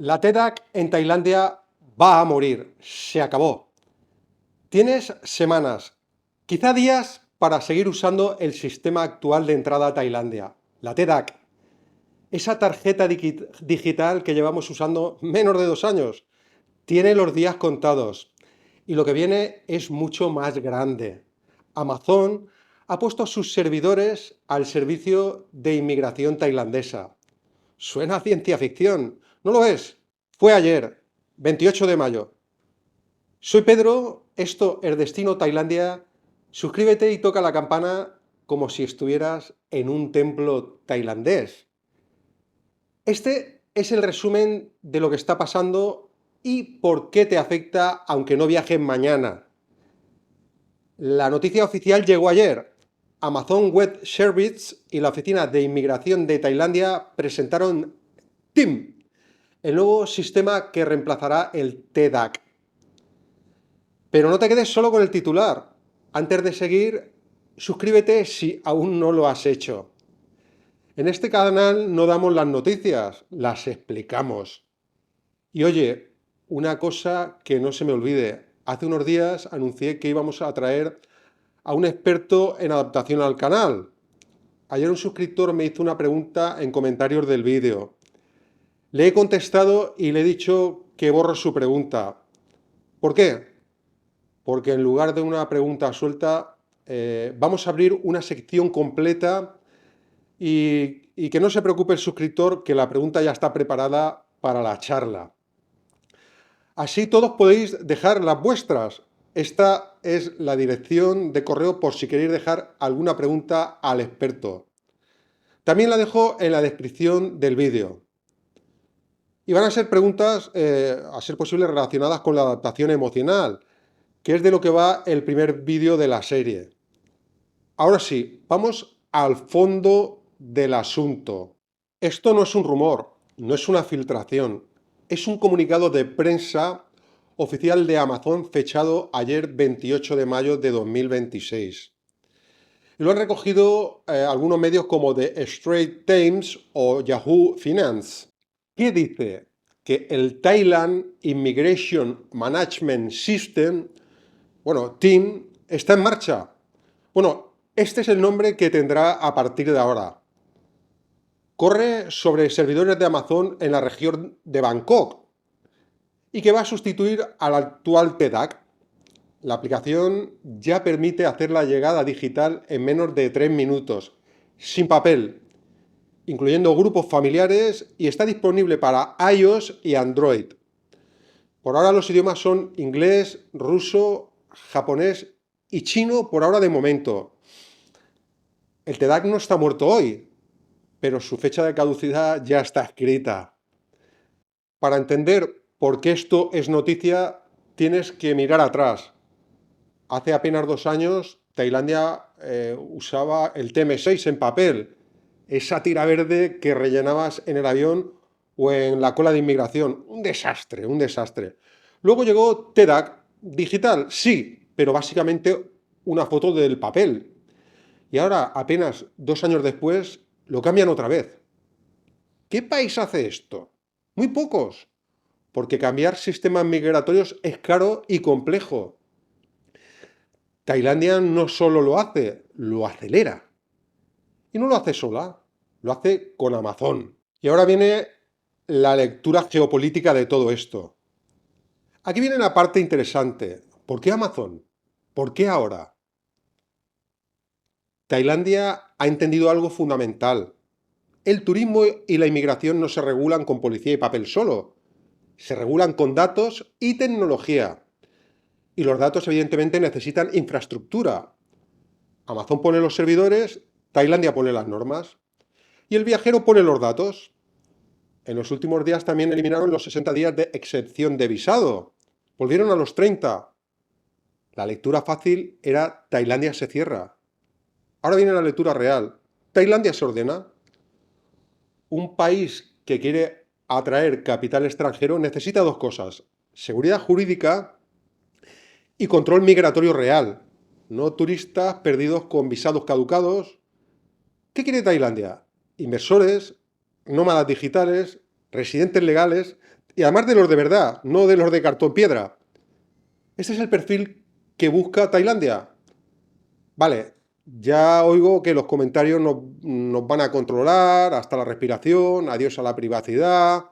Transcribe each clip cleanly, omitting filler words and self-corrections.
La TEDx en Tailandia va a morir. Se acabó. Tienes semanas, quizá días, para seguir usando el sistema actual de entrada a Tailandia, la TEDx. Esa tarjeta digital que llevamos usando menos de 2 años. Tiene los días contados. Y lo que viene es mucho más grande. Amazon ha puesto sus servidores al servicio de inmigración tailandesa. Suena a ciencia ficción. No lo es. Fue ayer, 28 de mayo. Soy Pedro, esto es Destino Tailandia. Suscríbete y toca la campana como si estuvieras en un templo tailandés. Este es el resumen de lo que está pasando y por qué te afecta aunque no viajes mañana. La noticia oficial llegó ayer. Amazon Web Services y la Oficina de Inmigración de Tailandia presentaron TIM, el nuevo sistema que reemplazará el TEDx. Pero no te quedes solo con el titular. Antes de seguir, suscríbete si aún no lo has hecho. En este canal no damos las noticias, las explicamos. Y oye, una cosa que no se me olvide. Hace unos días anuncié que íbamos a traer a un experto en adaptación al canal. Ayer un suscriptor me hizo una pregunta en comentarios del vídeo. Le he contestado y le he dicho que borro su pregunta. ¿Por qué? Porque en lugar de una pregunta suelta, vamos a abrir una sección completa y que no se preocupe el suscriptor, que la pregunta ya está preparada para la charla. Así todos podéis dejar las vuestras. Esta es la dirección de correo por si queréis dejar alguna pregunta al experto. También la dejo en la descripción del vídeo. Y van a ser preguntas, a ser posible, relacionadas con la adaptación emocional, que es de lo que va el primer vídeo de la serie. Ahora sí, vamos al fondo del asunto. Esto no es un rumor, no es una filtración, es un comunicado de prensa oficial de Amazon fechado ayer 28 de mayo de 2026. Lo han recogido algunos medios como The Straits Times o Yahoo Finance. ¿Qué dice? Que el Thailand Immigration Management System, bueno, TIM, está en marcha. Bueno, este es el nombre que tendrá a partir de ahora. Corre sobre servidores de Amazon en la región de Bangkok y que va a sustituir al actual TEDx. La aplicación ya permite hacer la llegada digital en menos de 3 minutos, sin papel, incluyendo grupos familiares, y está disponible para iOS y Android. Por ahora los idiomas son inglés, ruso, japonés y chino por ahora de momento. El TEDx no está muerto hoy, pero su fecha de caducidad ya está escrita. Para entender por qué esto es noticia, tienes que mirar atrás. Hace apenas 2 años, Tailandia usaba el TM6 en papel, esa tira verde que rellenabas en el avión o en la cola de inmigración. Un desastre, un desastre. Luego llegó TEDx digital, sí, pero básicamente una foto del papel. Y ahora, apenas 2 años después, lo cambian otra vez. ¿Qué país hace esto? Muy pocos, porque cambiar sistemas migratorios es caro y complejo. Tailandia no solo lo acelera. Y no lo hace sola, lo hace con Amazon. Y ahora viene la lectura geopolítica de todo esto. Aquí viene la parte interesante. ¿Por qué Amazon? ¿Por qué ahora? Tailandia ha entendido algo fundamental. El turismo y la inmigración no se regulan con policía y papel solo. Se regulan con datos y tecnología. Y los datos, evidentemente, necesitan infraestructura. Amazon pone los servidores, Tailandia pone las normas. Y el viajero pone los datos. En los últimos días también eliminaron los 60 días de excepción de visado. Volvieron a los 30. La lectura fácil era Tailandia se cierra. Ahora viene la lectura real. Tailandia se ordena. Un país que quiere atraer capital extranjero necesita dos cosas: seguridad jurídica y control migratorio real. No turistas perdidos con visados caducados. ¿Qué quiere Tailandia? Inversores, nómadas digitales, residentes legales, Y además de los de verdad, no de los de cartón piedra. Este es el perfil que busca Tailandia. Vale, ya oigo que los comentarios nos van a controlar hasta la respiración, adiós a la privacidad.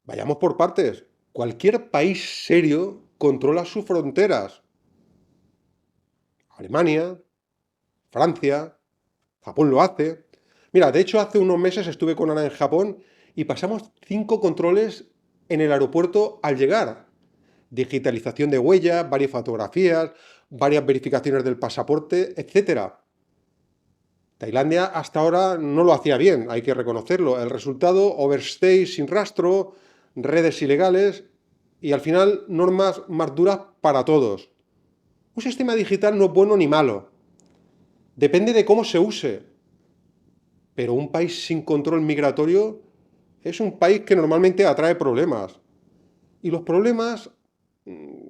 Vayamos por partes. Cualquier país serio controla sus fronteras. Alemania, Francia, Japón lo hace. Mira, de hecho hace unos meses estuve con Ana en Japón y pasamos 5 controles en el aeropuerto al llegar. Digitalización de huellas, varias fotografías, varias verificaciones del pasaporte, etcétera. Tailandia hasta ahora no lo hacía bien, hay que reconocerlo. El resultado, overstay sin rastro, redes ilegales y al final normas más duras para todos. Un sistema digital no es bueno ni malo, depende de cómo se use. Pero un país sin control migratorio es un país que normalmente atrae problemas. Y los problemas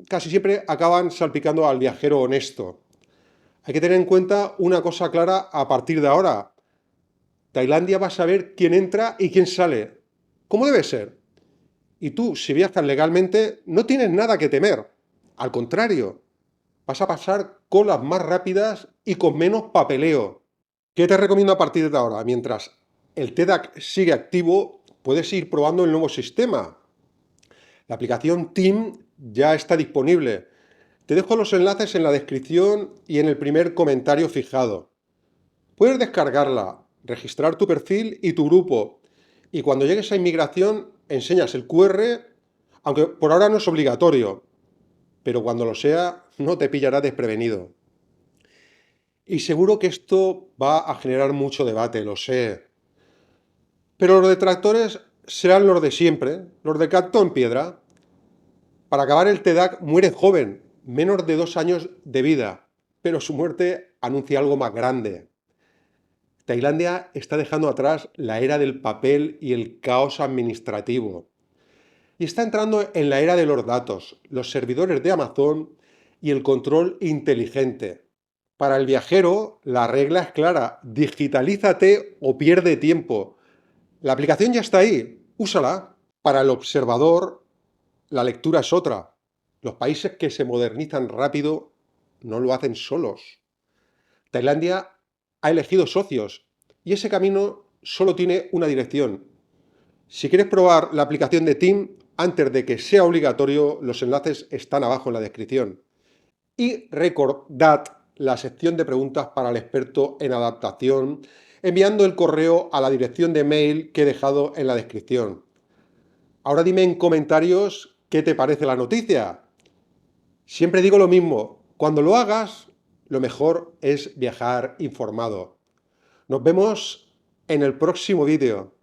casi siempre acaban salpicando al viajero honesto. Hay que tener en cuenta una cosa clara a partir de ahora. Tailandia va a saber quién entra y quién sale. ¿Cómo debe ser? Y tú, si viajas legalmente, no tienes nada que temer. Al contrario, vas a pasar colas más rápidas y con menos papeleo. ¿Qué te recomiendo a partir de ahora? Mientras el TEDx sigue activo, puedes ir probando el nuevo sistema. La aplicación Team ya está disponible. Te dejo los enlaces en la descripción y en el primer comentario fijado. Puedes descargarla, registrar tu perfil y tu grupo. Y cuando llegues a inmigración, enseñas el QR, aunque por ahora no es obligatorio. Pero cuando lo sea, no te pillará desprevenido. Y seguro que esto va a generar mucho debate, lo sé. Pero los detractores serán los de siempre, los de cartón piedra. Para acabar, el TEDx muere joven, menos de 2 años de vida, pero su muerte anuncia algo más grande. Tailandia está dejando atrás la era del papel y el caos administrativo y está entrando en la era de los datos, los servidores de Amazon y el control inteligente. Para el viajero, la regla es clara: digitalízate o pierde tiempo. La aplicación ya está ahí, úsala. Para el observador, la lectura es otra. Los países que se modernizan rápido no lo hacen solos. Tailandia ha elegido socios y ese camino solo tiene una dirección. Si quieres probar la aplicación de Team, antes de que sea obligatorio, los enlaces están abajo en la descripción. Y recordad la sección de preguntas para el experto en adaptación, enviando el correo a la dirección de mail que he dejado en la descripción. Ahora dime en comentarios qué te parece la noticia. Siempre digo lo mismo, cuando lo hagas, lo mejor es viajar informado. Nos vemos en el próximo vídeo.